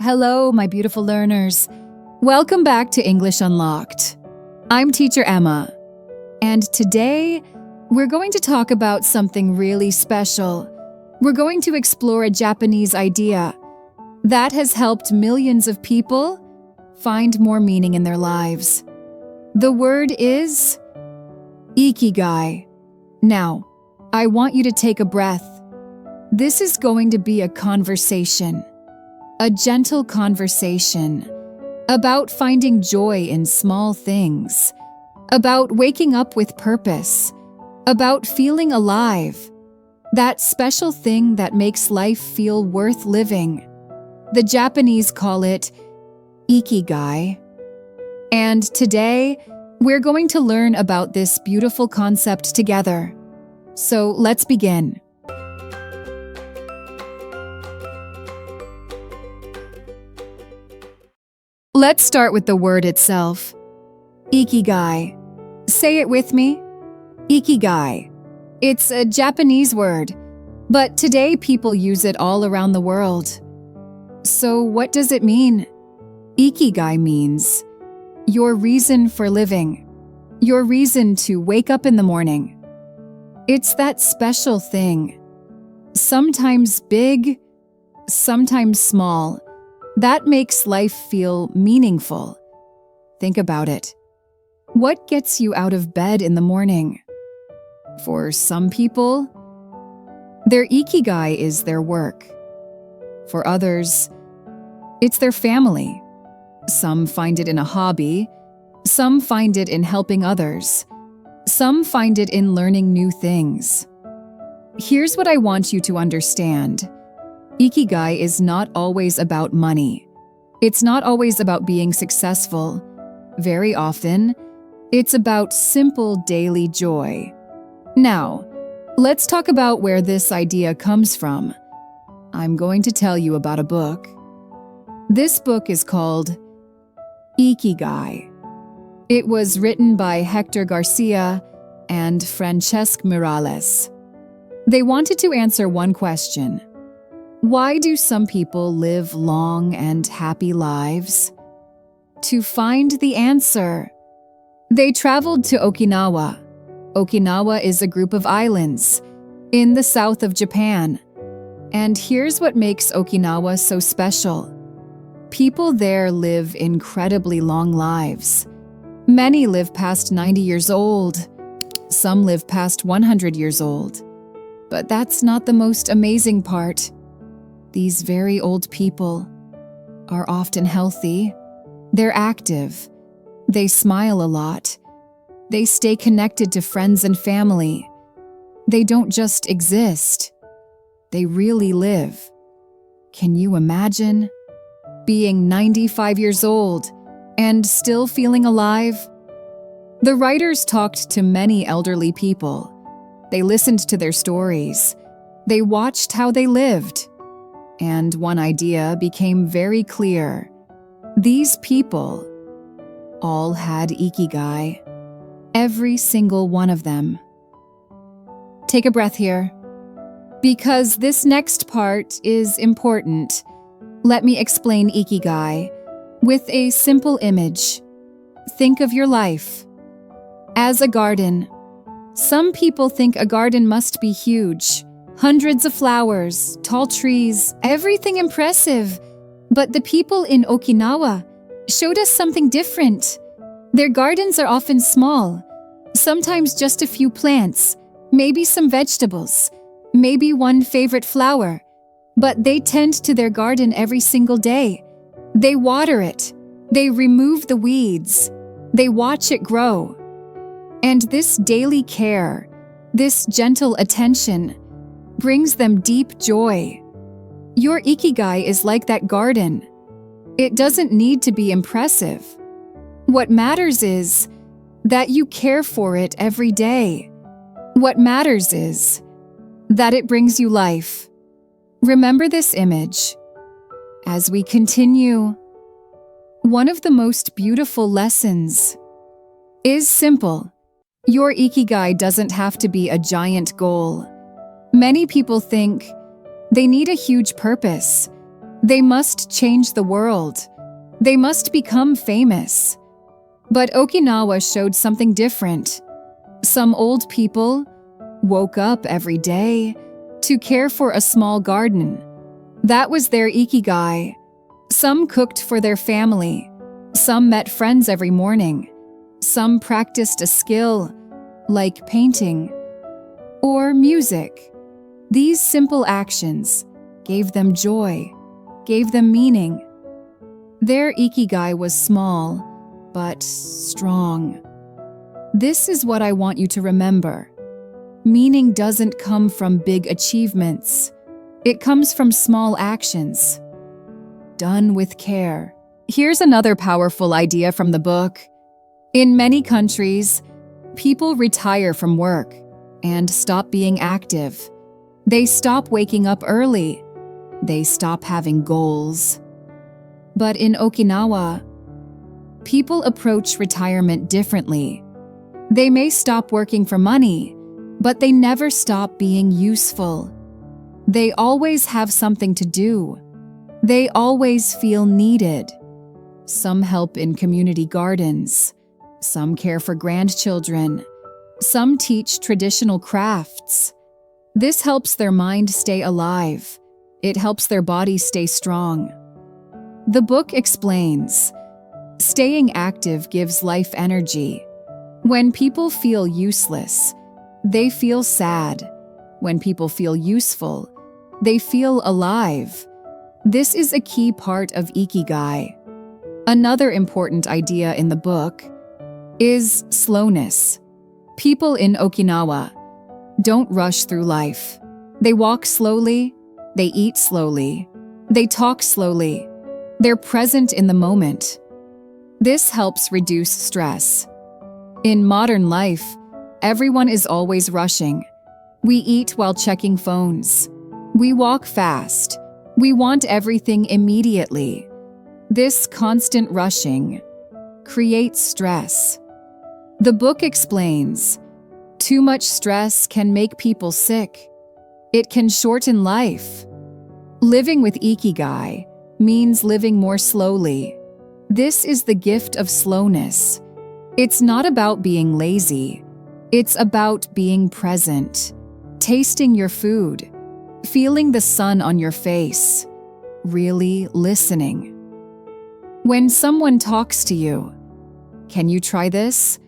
Hello, my beautiful learners. Welcome back to English Unlocked. I'm Teacher Emma, and today we're going to talk about something really special. We're going to explore a Japanese idea that has helped millions of people find more meaning in their lives. The word is Ikigai. Now, I want you to take a breath. This is going to be a conversation, a gentle conversation about finding joy in small things, about waking up with purpose, about feeling alive, that special thing that makes life feel worth living. The Japanese call it Ikigai. And today, we're going to learn about this beautiful concept together. So let's begin. Let's start with the word itself. Ikigai. Say it with me. Ikigai. It's a Japanese word, but today people use it all around the world. So what does it mean? Ikigai means your reason for living, your reason to wake up in the morning. It's that special thing, sometimes big, sometimes small, that makes life feel meaningful. Think about it. What gets you out of bed in the morning? For some people, their Ikigai is their work. For others, it's their family. Some find it in a hobby. Some find it in helping others. Some find it in learning new things. Here's what I want you to understand. Ikigai is not always about money. It's not always about being successful. Very often, it's about simple daily joy. Now, let's talk about where this idea comes from. I'm going to tell you about a book. This book is called Ikigai. It was written by Hector Garcia and Francesc Miralles. They wanted to answer one question. Why do some people live long and happy lives? To find the answer, they traveled to Okinawa. Okinawa is a group of islands in the south of Japan. And here's what makes Okinawa so special. People there live incredibly long lives. Many live past 90 years old. Some live past 100 years old. But that's not the most amazing part. These very old people are often healthy. They're active. They smile a lot. They stay connected to friends and family. They don't just exist. They really live. Can you imagine being 95 years old and still feeling alive? The writers talked to many elderly people. They listened to their stories. They watched how they lived. And one idea became very clear. These people all had Ikigai. Every single one of them. Take a breath here. Because this next part is important, let me explain Ikigai with a simple image. Think of your life as a garden. Some people think a garden must be huge. Hundreds of flowers, tall trees, everything impressive. But the people in Okinawa showed us something different. Their gardens are often small, sometimes just a few plants, maybe some vegetables, maybe one favorite flower. But they tend to their garden every single day. They water it. They remove the weeds. They watch it grow. And this daily care, this gentle attention, brings them deep joy. Your Ikigai is like that garden. It doesn't need to be impressive. What matters is that you care for it every day. What matters is that it brings you life. Remember this image. As we continue, one of the most beautiful lessons is simple. Your Ikigai doesn't have to be a giant goal. Many people think they need a huge purpose, They must change the world. They must become famous. But Okinawa showed something different. Some old people woke up every day to care for a small garden. That was their Ikigai. Some cooked for their family. Some met friends every morning. Some practiced a skill, like painting or music. These simple actions gave them joy, gave them meaning. Their Ikigai was small, but strong. This is what I want you to remember. Meaning doesn't come from big achievements. It comes from small actions, done with care. Here's another powerful idea from the book. In many countries, people retire from work and stop being active. They stop waking up early. They stop having goals. But in Okinawa, people approach retirement differently. They may stop working for money, but they never stop being useful. They always have something to do. They always feel needed. Some help in community gardens. Some care for grandchildren. Some teach traditional crafts. This helps their mind stay alive. It helps their body stay strong. The book explains, staying active gives life energy. When people feel useless, they feel sad. When people feel useful, they feel alive. This is a key part of Ikigai. Another important idea in the book is slowness. People in Okinawa don't rush through life. They walk slowly, they eat slowly, they talk slowly. They're present in the moment. This helps reduce stress. In modern life, everyone is always rushing. We eat while checking phones. We walk fast. We want everything immediately. This constant rushing creates stress. The book explains, too much stress can make people sick. It can shorten life. Living with Ikigai means living more slowly. This is the gift of slowness. It's not about being lazy. It's about being present, tasting your food, feeling the sun on your face, really listening. When someone talks to you, can you try this?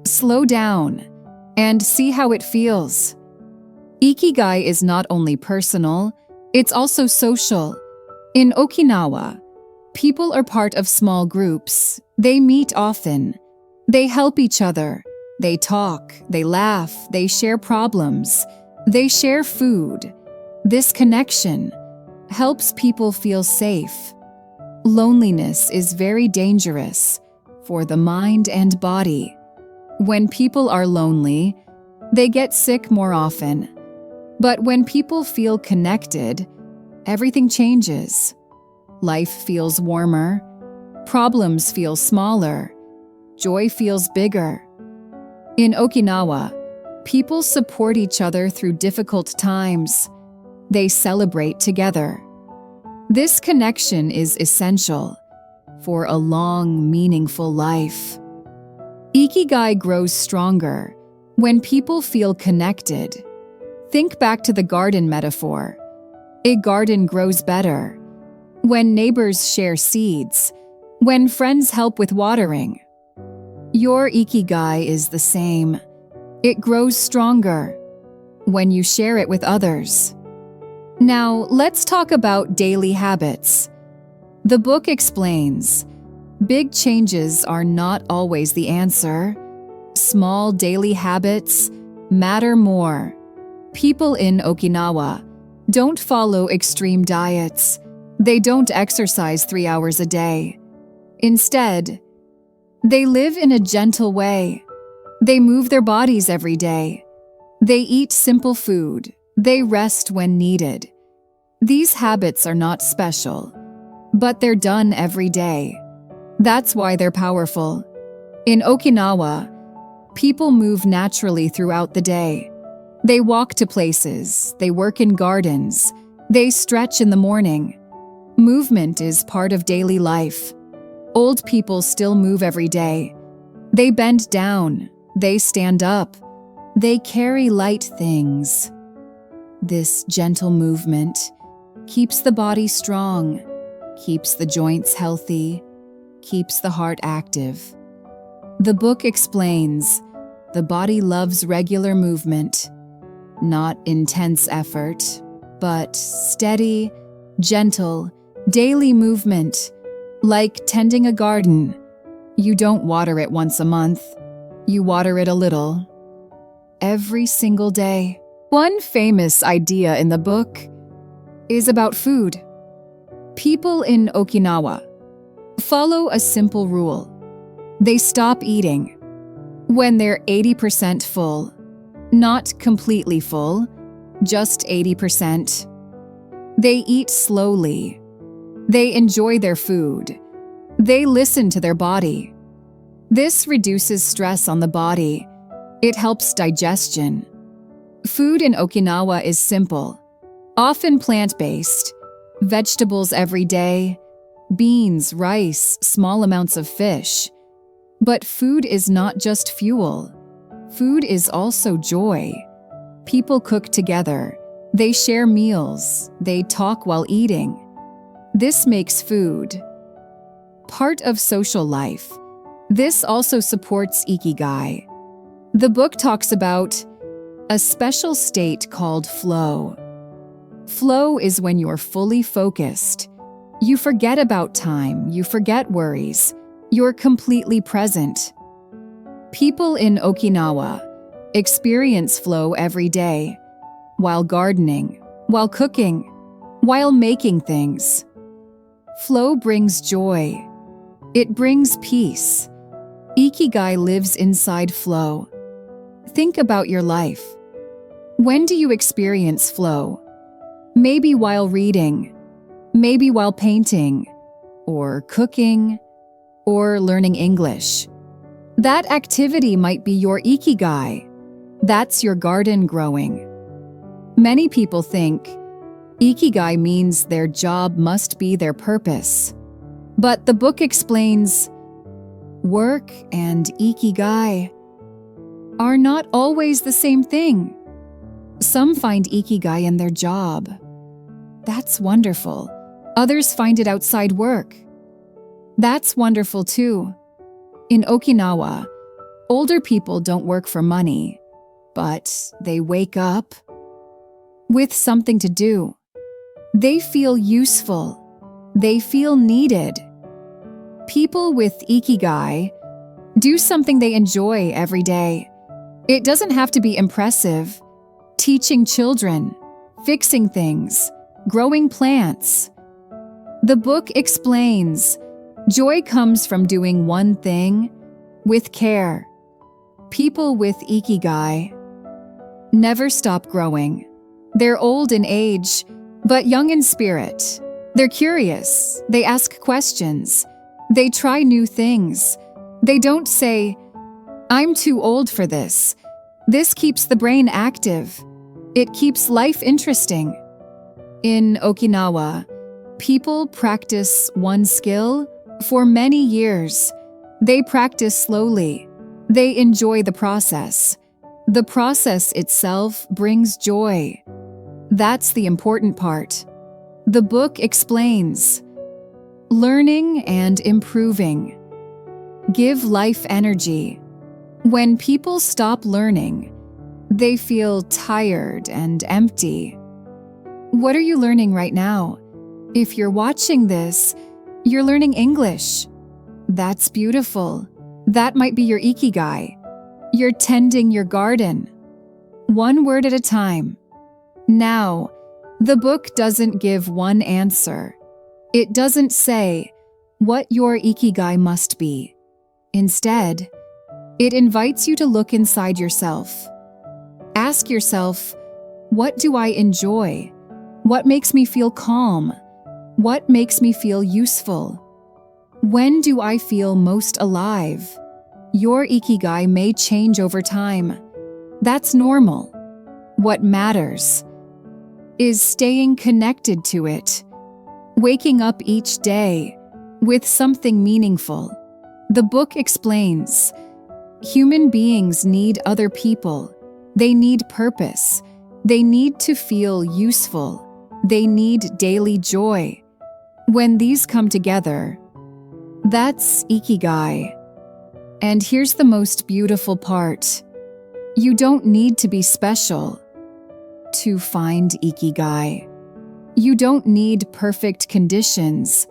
Slow down and see how it feels. Ikigai is not only personal, it's also social. In Okinawa, people are part of small groups. They meet often. They help each other. They talk, they laugh, they share problems. They share food. This connection helps people feel safe. Loneliness is very dangerous for the mind and body. When people are lonely, they get sick more often. But when people feel connected, everything changes. Life feels warmer. Problems feel smaller. Joy feels bigger. In Okinawa, people support each other through difficult times. They celebrate together. This connection is essential for a long, meaningful life. Ikigai grows stronger when people feel connected. Think back to the garden metaphor. A garden grows better when neighbors share seeds, when friends help with watering. Your Ikigai is the same. It grows stronger when you share it with others. Now, let's talk about daily habits. The book explains, big changes are not always the answer. Small daily habits matter more. People in Okinawa don't follow extreme diets. They don't exercise 3 hours a day. Instead, they live in a gentle way. They move their bodies every day. They eat simple food. They rest when needed. These habits are not special, but they're done every day. That's why they're powerful. In Okinawa, people move naturally throughout the day. They walk to places, they work in gardens, they stretch in the morning. Movement is part of daily life. Old people still move every day. They bend down, they stand up, they carry light things. This gentle movement keeps the body strong, keeps the joints healthy, keeps the heart active. The book explains the body loves regular movement, not intense effort, but steady, gentle, daily movement, like tending a garden. You don't water it once a month, you water it a little, every single day. One famous idea in the book is about food. People in Okinawa follow a simple rule. They stop eating when they're 80% full, not completely full, just 80%. They eat slowly. They enjoy their food. They listen to their body. This reduces stress on the body. It helps digestion. Food in Okinawa is simple, often plant-based, vegetables every day, beans, rice, small amounts of fish. But food is not just fuel. Food is also joy. People cook together. They share meals. They talk while eating. This makes food part of social life. This also supports Ikigai. The book talks about a special state called flow. Flow is when you're fully focused. You forget about time, you forget worries, you're completely present. People in Okinawa experience flow every day, while gardening, while cooking, while making things. Flow brings joy. It brings peace. Ikigai lives inside flow. Think about your life. When do you experience flow? Maybe while reading, maybe while painting, or cooking, or learning English. That activity might be your Ikigai. That's your garden growing. Many people think Ikigai means their job must be their purpose. But the book explains work and Ikigai are not always the same thing. Some find Ikigai in their job. That's wonderful. Others find it outside work. That's wonderful too. In Okinawa, older people don't work for money, but they wake up with something to do. They feel useful. They feel needed. People with Ikigai do something they enjoy every day. It doesn't have to be impressive. Teaching children, fixing things, growing plants. The book explains joy comes from doing one thing with care. People with Ikigai never stop growing. They're old in age, but young in spirit. They're curious. They ask questions. They try new things. They don't say, "I'm too old for this." This keeps the brain active. It keeps life interesting. In Okinawa, people practice one skill for many years. They practice slowly. They enjoy the process. The process itself brings joy. That's the important part. The book explains learning and improving give life energy. When people stop learning, they feel tired and empty. What are you learning right now? If you're watching this, you're learning English. That's beautiful. That might be your Ikigai. You're tending your garden. One word at a time. Now, the book doesn't give one answer. It doesn't say what your Ikigai must be. Instead, it invites you to look inside yourself. Ask yourself, what do I enjoy? What makes me feel calm? What makes me feel useful? When do I feel most alive? Your Ikigai may change over time. That's normal. What matters is staying connected to it. waking up each day with something meaningful. The book explains, human beings need other people. They need purpose. They need to feel useful. They need daily joy. When these come together, that's Ikigai. And here's the most beautiful part. You don't need to be special to find Ikigai. You don't need perfect conditions.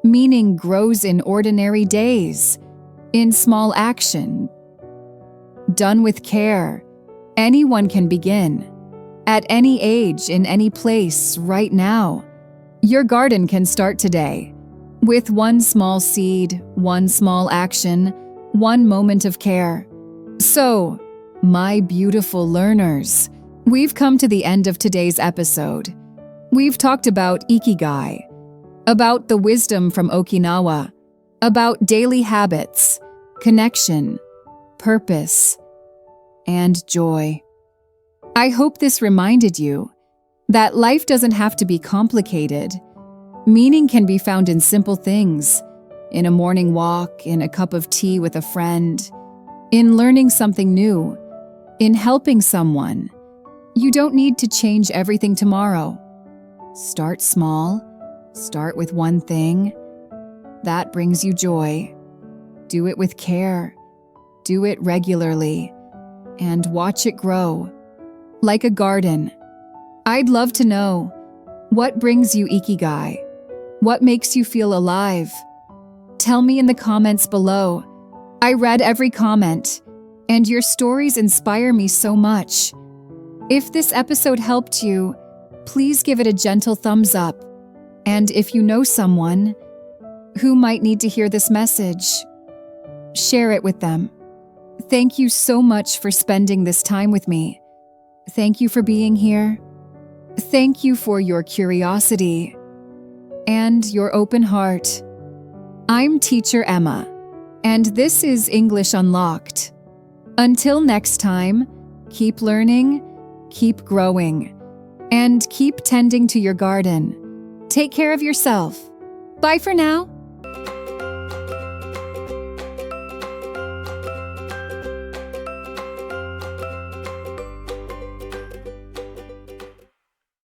Meaning grows in ordinary days, in small action. Done with care, anyone can begin. At any age, in any place, right now. Your garden can start today. With one small seed, one small action, one moment of care. So, my beautiful learners, we've come to the end of today's episode. We've talked about Ikigai, about the wisdom from Okinawa, about daily habits, connection, purpose, and joy. I hope this reminded you that life doesn't have to be complicated. Meaning can be found in simple things, in a morning walk, in a cup of tea with a friend, in learning something new, in helping someone. You don't need to change everything tomorrow. Start small. Start with one thing. That brings you joy. Do it with care. Do it regularly. And watch it grow. Like a garden. I'd love to know, what brings you Ikigai? What makes you feel alive? Tell me in the comments below. I read every comment, and your stories inspire me so much. If this episode helped you, please give it a gentle thumbs up. And if you know someone who might need to hear this message, share it with them. Thank you so much for spending this time with me. Thank you for being here. Thank you for your curiosity and your open heart. I'm Teacher Emma, and this is English Unlocked. Until next time, keep learning, keep growing, and keep tending to your garden. Take care of yourself. Bye for now.